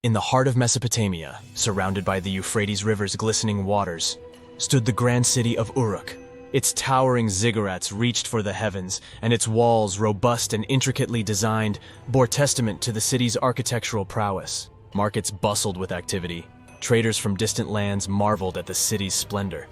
In the heart of Mesopotamia, surrounded by the Euphrates River's glistening waters, stood the grand city of Uruk. Its towering ziggurats reached for the heavens, and its walls, robust and intricately designed, bore testament to the city's architectural prowess. Markets bustled with activity. Traders from distant lands marveled at the city's splendor,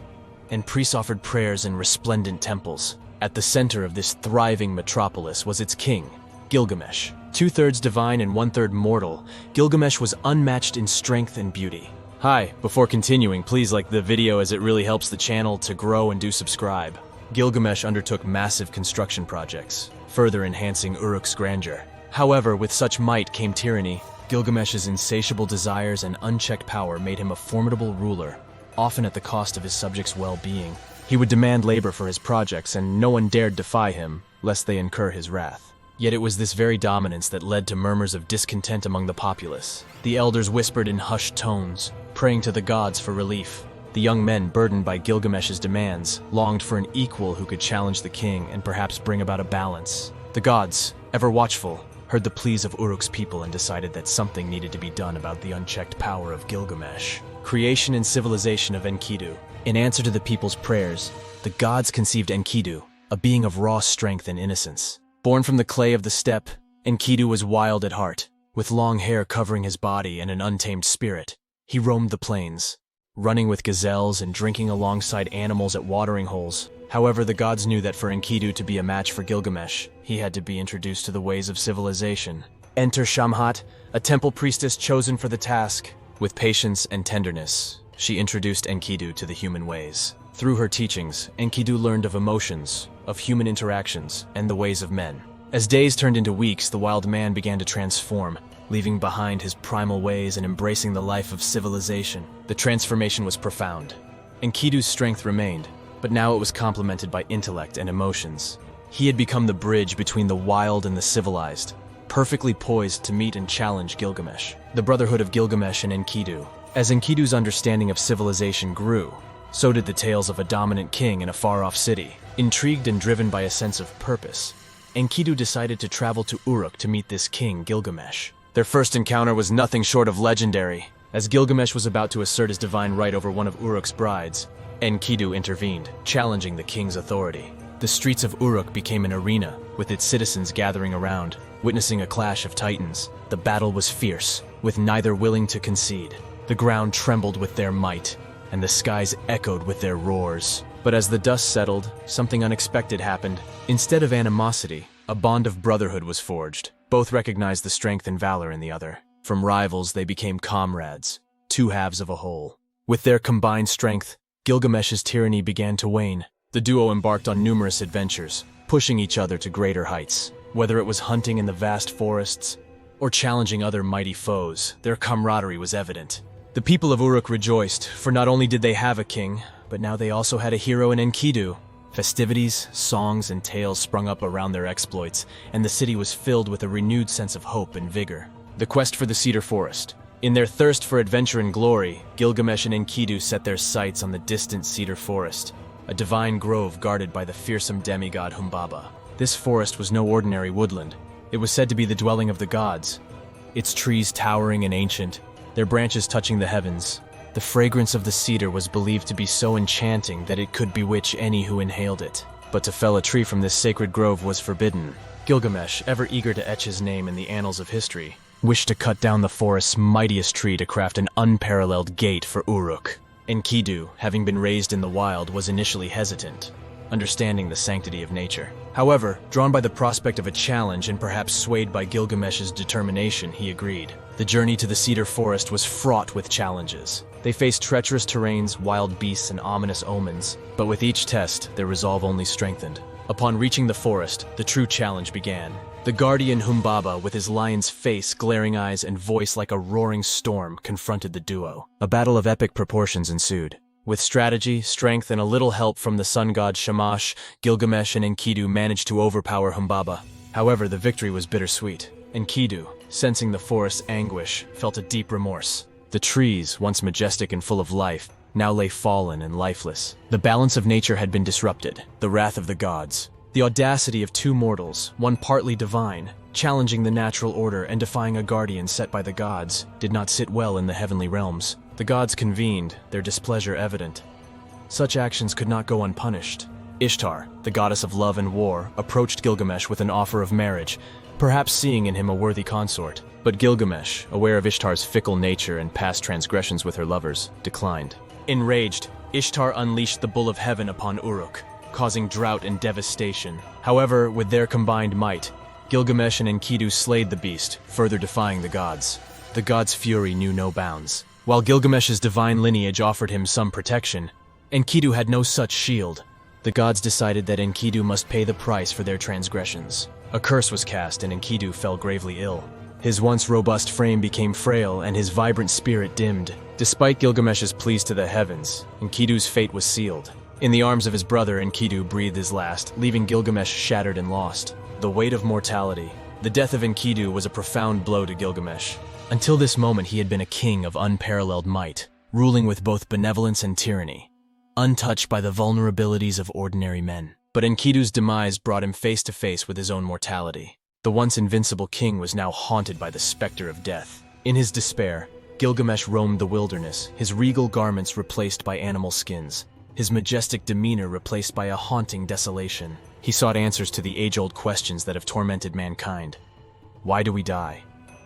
and priests offered prayers in resplendent temples. At the center of this thriving metropolis was its king, Gilgamesh. Two-thirds divine and one-third mortal, Gilgamesh was unmatched in strength and beauty. Hi, before continuing, please like the video as it really helps the channel to grow, and do subscribe. Gilgamesh undertook massive construction projects, further enhancing Uruk's grandeur. However, with such might came tyranny. Gilgamesh's insatiable desires and unchecked power made him a formidable ruler, often at the cost of his subjects' well-being. He would demand labor for his projects, and no one dared defy him, lest they incur his wrath. Yet it was this very dominance that led to murmurs of discontent among the populace. The elders whispered in hushed tones, praying to the gods for relief. The young men, burdened by Gilgamesh's demands, longed for an equal who could challenge the king and perhaps bring about a balance. The gods, ever watchful, heard the pleas of Uruk's people and decided that something needed to be done about the unchecked power of Gilgamesh. Creation and civilization of Enkidu. In answer to the people's prayers, the gods conceived Enkidu, a being of raw strength and innocence. Born from the clay of the steppe, Enkidu was wild at heart. With long hair covering his body and an untamed spirit, he roamed the plains, running with gazelles and drinking alongside animals at watering holes. However, the gods knew that for Enkidu to be a match for Gilgamesh, he had to be introduced to the ways of civilization. Enter Shamhat, a temple priestess chosen for the task. With patience and tenderness, she introduced Enkidu to the human ways. Through her teachings, Enkidu learned of emotions, of human interactions, and the ways of men. As days turned into weeks, the wild man began to transform, leaving behind his primal ways and embracing the life of civilization. The transformation was profound. Enkidu's strength remained, but now it was complemented by intellect and emotions. He had become the bridge between the wild and the civilized, perfectly poised to meet and challenge Gilgamesh. The brotherhood of Gilgamesh and Enkidu. As Enkidu's understanding of civilization grew, so did the tales of a dominant king in a far-off city. Intrigued and driven by a sense of purpose, Enkidu decided to travel to Uruk to meet this king, Gilgamesh. Their first encounter was nothing short of legendary. As Gilgamesh was about to assert his divine right over one of Uruk's brides, Enkidu intervened, challenging the king's authority. The streets of Uruk became an arena, with its citizens gathering around, witnessing a clash of titans. The battle was fierce, with neither willing to concede. The ground trembled with their might, and the skies echoed with their roars. But as the dust settled, something unexpected happened. Instead of animosity, a bond of brotherhood was forged. Both recognized the strength and valor in the other. From rivals, they became comrades, two halves of a whole. With their combined strength, Gilgamesh's tyranny began to wane. The duo embarked on numerous adventures, pushing each other to greater heights. Whether it was hunting in the vast forests or challenging other mighty foes, their camaraderie was evident. The people of Uruk rejoiced, for not only did they have a king, but now they also had a hero in Enkidu. Festivities, songs, and tales sprung up around their exploits, and the city was filled with a renewed sense of hope and vigor. The quest for the Cedar Forest. In their thirst for adventure and glory, Gilgamesh and Enkidu set their sights on the distant Cedar Forest, a divine grove guarded by the fearsome demigod Humbaba. This forest was no ordinary woodland. It was said to be the dwelling of the gods, its trees towering and ancient, their branches touching the heavens. The fragrance of the cedar was believed to be so enchanting that it could bewitch any who inhaled it. But to fell a tree from this sacred grove was forbidden. Gilgamesh, ever eager to etch his name in the annals of history, wished to cut down the forest's mightiest tree to craft an unparalleled gate for Uruk. Enkidu, having been raised in the wild, was initially hesitant, understanding the sanctity of nature. However, drawn by the prospect of a challenge and perhaps swayed by Gilgamesh's determination, he agreed. The journey to the Cedar Forest was fraught with challenges. They faced treacherous terrains, wild beasts, and ominous omens, but with each test, their resolve only strengthened. Upon reaching the forest, the true challenge began. The guardian Humbaba, with his lion's face, glaring eyes, and voice like a roaring storm, confronted the duo. A battle of epic proportions ensued. With strategy, strength, and a little help from the sun god Shamash, Gilgamesh and Enkidu managed to overpower Humbaba. However, the victory was bittersweet. Enkidu, sensing the forest's anguish, felt a deep remorse. The trees, once majestic and full of life, now lay fallen and lifeless. The balance of nature had been disrupted. The wrath of the gods. The audacity of two mortals, one partly divine, Challenging the natural order and defying a guardian set by the gods did not sit well in the heavenly realms. The gods convened, their displeasure evident. Such actions could not go unpunished. Ishtar, the goddess of love and war, approached Gilgamesh with an offer of marriage, perhaps seeing in him a worthy consort. But Gilgamesh, aware of Ishtar's fickle nature and past transgressions with her lovers, declined. Enraged, Ishtar unleashed the bull of heaven upon Uruk, causing drought and devastation. However, with their combined might, Gilgamesh and Enkidu slayed the beast, further defying the gods. The gods' fury knew no bounds. While Gilgamesh's divine lineage offered him some protection, Enkidu had no such shield. The gods decided that Enkidu must pay the price for their transgressions. A curse was cast and Enkidu fell gravely ill. His once robust frame became frail and his vibrant spirit dimmed. Despite Gilgamesh's pleas to the heavens, Enkidu's fate was sealed. In the arms of his brother, Enkidu breathed his last, leaving Gilgamesh shattered and lost. The weight of mortality. The death of Enkidu was a profound blow to Gilgamesh. Until this moment he had been a king of unparalleled might, ruling with both benevolence and tyranny, untouched by the vulnerabilities of ordinary men. But Enkidu's demise brought him face to face with his own mortality. The once invincible king was now haunted by the specter of death. In his despair, Gilgamesh roamed the wilderness, his regal garments replaced by animal skins, his majestic demeanor replaced by a haunting desolation. He sought answers to the age-old questions that have tormented mankind. Why do we die?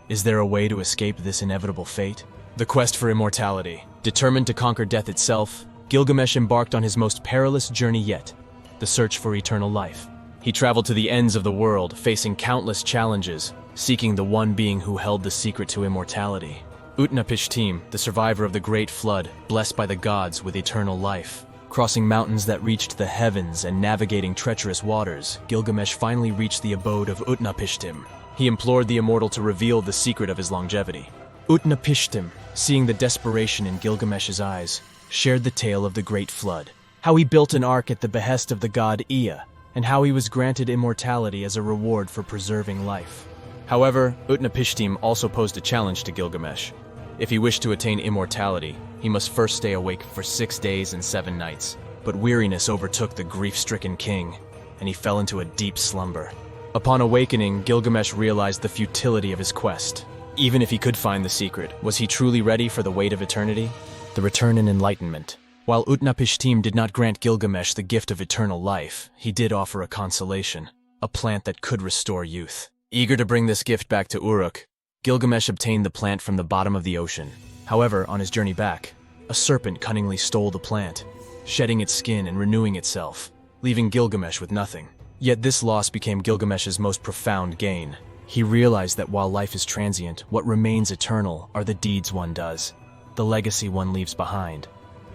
Is there a way to escape this inevitable fate? The quest for immortality. Determined to conquer death itself, Gilgamesh embarked on his most perilous journey yet, the search for eternal life. He traveled to the ends of the world, facing countless challenges, seeking the one being who held the secret to immortality. Utnapishtim, the survivor of the Great Flood, blessed by the gods with eternal life. Crossing mountains that reached the heavens and navigating treacherous waters, Gilgamesh finally reached the abode of Utnapishtim. He implored the immortal to reveal the secret of his longevity. Utnapishtim, seeing the desperation in Gilgamesh's eyes, shared the tale of the Great Flood, how he built an ark at the behest of the god Ea, and how he was granted immortality as a reward for preserving life. However, Utnapishtim also posed a challenge to Gilgamesh. If he wished to attain immortality, he must first stay awake for 6 days and 7 nights. But weariness overtook the grief-stricken king, and he fell into a deep slumber. Upon awakening, Gilgamesh realized the futility of his quest. Even if he could find the secret, was he truly ready for the weight of eternity? The return and enlightenment. While Utnapishtim did not grant Gilgamesh the gift of eternal life, he did offer a consolation, a plant that could restore youth. Eager to bring this gift back to Uruk, Gilgamesh obtained the plant from the bottom of the ocean. However, on his journey back, a serpent cunningly stole the plant, shedding its skin and renewing itself, leaving Gilgamesh with nothing. Yet this loss became Gilgamesh's most profound gain. He realized that while life is transient, what remains eternal are the deeds one does, the legacy one leaves behind,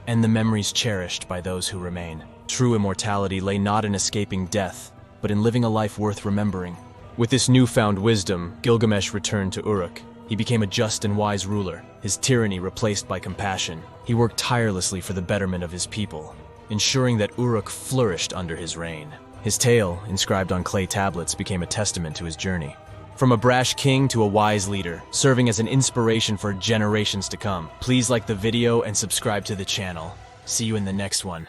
and the memories cherished by those who remain. True immortality lay not in escaping death, but in living a life worth remembering. With this newfound wisdom, Gilgamesh returned to Uruk. He became a just and wise ruler, his tyranny replaced by compassion. He worked tirelessly for the betterment of his people, ensuring that Uruk flourished under his reign. His tale, inscribed on clay tablets, became a testament to his journey. From a brash king to a wise leader, serving as an inspiration for generations to come. Please like the video and subscribe to the channel. See you in the next one.